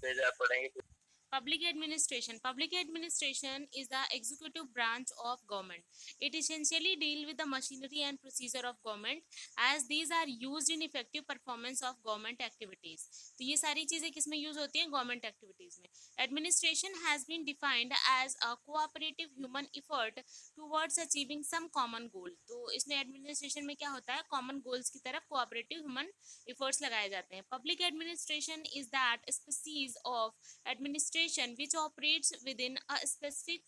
Page आप पढ़ेंगे। Public administration. Public administration is the executive branch of government. It essentially deals with the machinery and procedure of government as these are used in effective performance of government activities. तो ये सारी चीजें किस में use होती हैं? Government activities में. Administration has been defined as a cooperative human effort towards achieving some common goal. तो इसमें एडमिनिस्ट्रेशन में क्या होता है? कॉमन गोल्स की तरफ कोऑपरेटिव ह्यूमन एफर्ट्स लगाए जाते हैं. Public administration is that species of administration which operates within a specific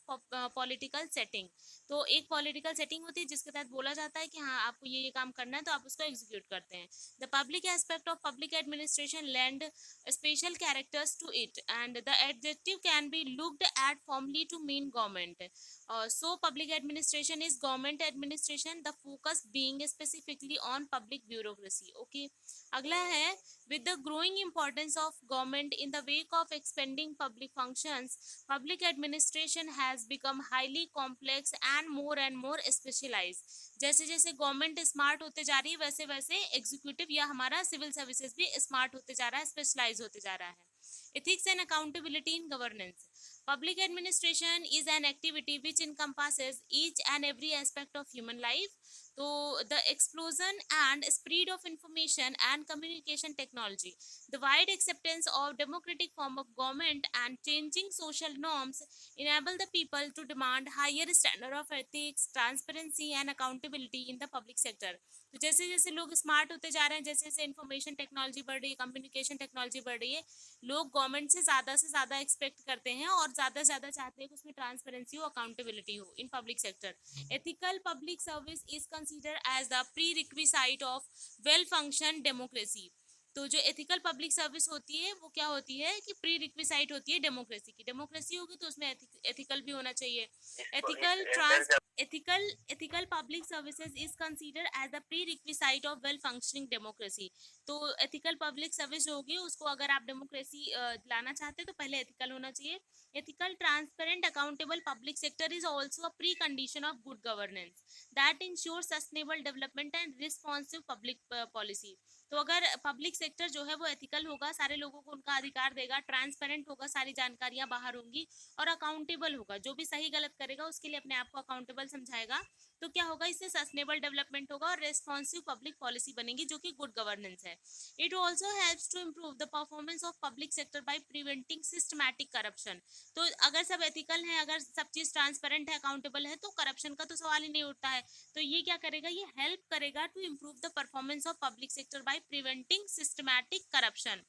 political setting. तो एक पॉलिटिकल सेटिंग होती है जिसके तहत बोला जाता है कि हाँ आपको ये काम करना है तो आप उसको एग्जीक्यूट करते हैं. The public aspect of public administration lend special characters to it and the adjective can be looked at formally to mean government. So public administration is government administration, the focus being specifically on public bureaucracy. Okay, अगला है with the growing importance of government in the wake of expanding public functions, public administration has become highly complex and more specialized. जैसे जैसे government smart होते जा रही है वैसे वैसे एग्जीक्यूटिव या हमारा सिविल सर्विसेज भी स्मार्ट होते जा रहा है, स्पेशलाइज होते जा रहा है. Ethics and accountability in governance. Public administration is an activity which encompasses each and every aspect of human life. So the explosion and spread of information and communication technology, the wide acceptance of democratic form of government and changing social norms enable the people to demand higher standard of ethics, transparency and accountability in the public sector. तो जैसे जैसे लोग smart होते जा रहे हैं, जैसे जैसे इंफॉर्मेशन टेक्नोलॉजी बढ़ रही है, कम्युनिकेशन टेक्नोलॉजी बढ़ रही है, लोग गवर्नमेंट से ज़्यादा एक्सपेक्ट करते हैं और ज़्यादा से ज़्यादा चाहते हैं कि उसमें ट्रांसपेरेंसी हो, अकाउंटेबिलिटी हो in public sector. Ethical public service is consider as the prerequisite of well function democracy. तो जो एथिकल पब्लिक सर्विस होती है वो क्या होती है कि प्री रिक्विसाइट होती है डेमोक्रेसी की. डेमोक्रेसी होगी तो उसमें एथिकल भी होना चाहिए. Ethical trans ethical public services is considered as the prerequisite of well functioning democracy. तो एथिकल पब्लिक सर्विस जो होगी उसको अगर आप डेमोक्रेसी लाना चाहते हैं तो पहले एथिकल होना चाहिए. Ethical transparent accountable public sector is also a pre condition of good governance that ensure sustainable development and responsive public policy. तो अगर पब्लिक सेक्टर जो है वो एथिकल होगा, सारे लोगों को उनका अधिकार देगा, ट्रांसपेरेंट होगा, सारी जानकारियां बाहर होंगी और अकाउंटेबल होगा, जो भी सही गलत करेगा उसके लिए अपने आप को अकाउंटेबल समझाएगा, तो क्या होगा, इससे सस्टेनेबल डेवलपमेंट होगा और रेस्पॉन्सिव पब्लिक पॉलिसी बनेगी जो कि गुड गवर्नेंस है. It also helps to improve the performance of public sector by preventing systematic corruption. तो अगर सब एथिकल है, अगर सब चीज ट्रांसपेरेंट है, अकाउंटेबल है, तो करप्शन का तो सवाल ही नहीं उठता है. तो ये क्या करेगा, ये हेल्प करेगा to improve the performance of public sector by preventing systematic corruption.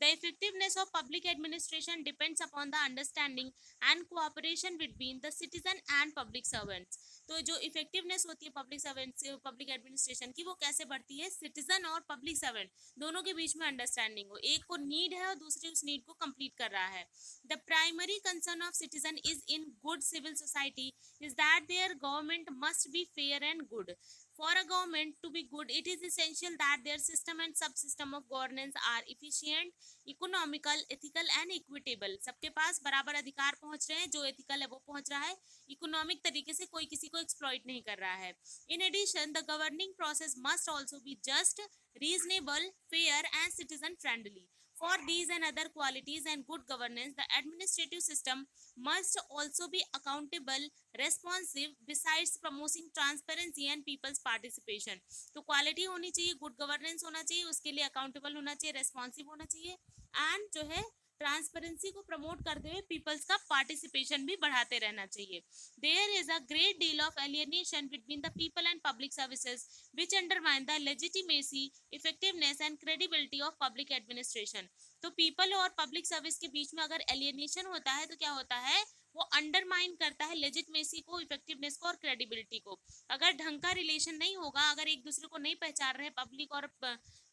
The effectiveness of public administration depends upon the understanding and cooperation between the citizen and public servants. तो जो इफेक्टिवनेस होती है पब्लिक सर्वेंट पब्लिक एडमिनिस्ट्रेशन की वो कैसे बढ़ती है, citizen और पब्लिक सर्वेंट दोनों के बीच में अंडरस्टैंडिंग हो, एक को नीड है और दूसरे उस नीड को कंप्लीट कर रहा है. The primary concern of citizen is in good civil society is that there government must be fair and good. For a government to be good, it is essential that their system and subsystem of governance are efficient, economical, ethical and equitable. सबके पास बराबर अधिकार पहुंच रहे हैं, जो ethical है वो पहुंच रहा है, इकोनॉमिक तरीके से कोई किसी को एक्सप्लॉइट नहीं कर रहा है. In addition the governing process must also be just, reasonable, fair and citizen friendly. For these and other qualities and good governance, the administrative system must also be accountable, responsive, besides promoting transparency and people's participation. तो quality होनी चाहिए, good governance होना चाहिए, उसके लिए accountable होना चाहिए, responsive होना चाहिए एंड जो है ट्रांसपेरेंसी को प्रमोट करते हुए पीपल्स का पार्टिसिपेशन भी बढ़ाते रहना चाहिए. There is a great deal of alienation between the people and public services which undermine the legitimacy, effectiveness and credibility of public administration. तो पीपल और पब्लिक सर्विस के बीच में अगर एलियनेशन होता है तो क्या होता है, वो अंडरमाइन करता है लेजिटमेसी को, इफेक्टिवनेस को और क्रेडिबिलिटी को. अगर ढंग का रिलेशन नहीं होगा, अगर एक दूसरे को नहीं पहचान रहे पब्लिक और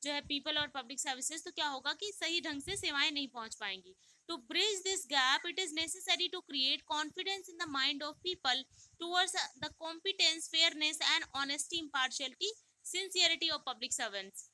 जो है पीपल और पब्लिक सर्विसेज, तो क्या होगा कि सही ढंग से सेवाएं नहीं पहुंच पाएंगी. To bridge this gap it is necessary to create confidence in the mind of people towards the competence, fairness and honesty, impartiality, sincerity of public servants.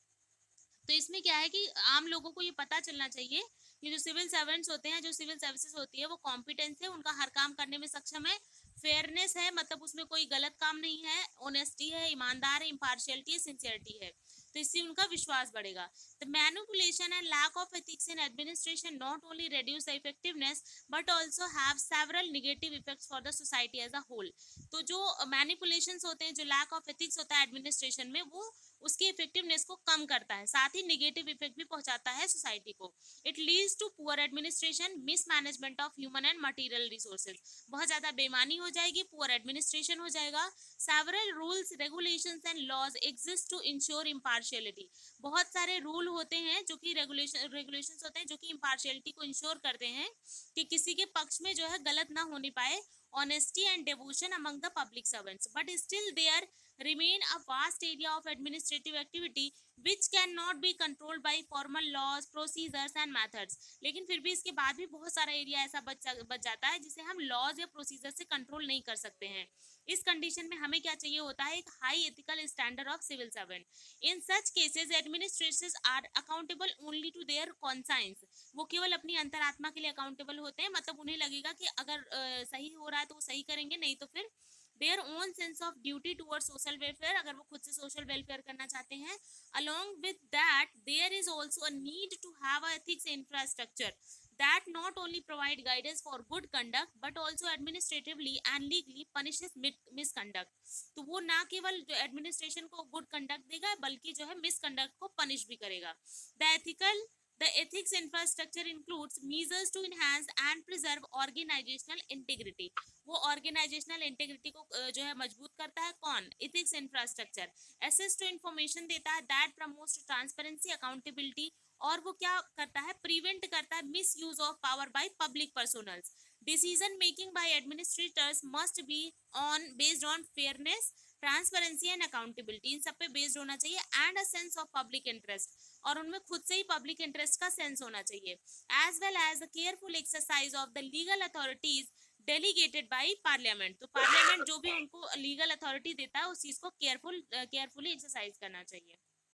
तो इसमें क्या है कि आम लोगों को ये पता चलना चाहिए कि जो सिविल सर्वेंट्स होते हैं, जो सिविल सर्विसेज होती है, वो कॉम्पिटेंस है, उनका हर काम करने में सक्षम है, फेयरनेस है, मतलब उसमें कोई गलत काम नहीं है, ऑनेस्टी है, ईमानदार है, इम्पार्शियलिटी है, सिंसियरिटी है. तो इससे उनका विश्वास बढ़ेगा। The manipulation and lack of ethics in administration not only reduce the effectiveness but also have several negative effects for the society as a whole। तो जो मैनिपुलेशंस होते हैं, जो लैक ऑफ एथिक्स होता है एडमिनिस्ट्रेशन में, वो उसकी इफेक्टिवनेस को कम करता है, साथ ही नेगेटिव इफेक्ट भी पहुंचाता है सोसाइटी को। It leads to poor administration, mismanagement of human and material resources, बहुत ज्यादा बेईमानी हो जाएगी, पुअर एडमिनिस्ट्रेशन हो जाएगा। Several rules, regulations and laws exist to ensure impartiality, बहुत सारे रूल होते हैं जो कि रेगुलेशंस होते हैं जो कि इम्पार्शियलिटी को इंश्योर करते हैं कि किसी के पक्ष में जो है गलत ना होने पाए। honesty and devotion among the public servants, but still there remain a vast area of administrative activity which cannot be controlled by formal laws, procedures and methods। लेकिन फिर भी इसके बाद भी बहुत सारा एरिया ऐसा बच जाता है जिसे हम लॉज या प्रोसीजर से कंट्रोल नहीं कर सकते हैं। इस कंडीशन में हमें क्या चाहिए होता है, एक high ethical standard of civil servant. In such cases administrators are accountable only to their conscience, वो केवल अपनी अंतरात्मा के लिए अकाउंटेबल होते हैं, मतलब उन्हें लगेगा कि अगर सही हो रहा है तो वो सही करेंगे, नहीं तो फिर their own sense of duty toward social welfare, अगर वो खुद से सोशल वेलफेयर करना चाहते हैं। along with that there is also a need to have a ethics infrastructure that not only provide guidance for good conduct but also administratively and legally punishes misconduct। तो वो ना केवल जो एडमिनिस्ट्रेशन को good conduct देगा बल्कि जो है मिसकंडक्ट को पनिश भी करेगा। The ethics infrastructure includes measures to enhance and preserve organizational integrity। वो organizational integrity को जो है मजबूत करता है कौन, ethics infrastructure। access to information देता है that promotes transparency, accountability, और वो क्या करता है, प्रिवेंट करता है misuse of power by public personals. Decision making by administrators must be on based on fairness, transparency and accountability, इन सब पे बेस्ड होना चाहिए, and a sense of public interest, और उनमें खुद से ही पब्लिक इंटरेस्ट का सेंस होना चाहिए, as well as the careful exercise of the legal authorities delegated by parliament. तो पार्लियामेंट जो भी उनको लीगल अथॉरिटी देता है उस चीज को केयरफुली एक्सरसाइज करना चाहिए।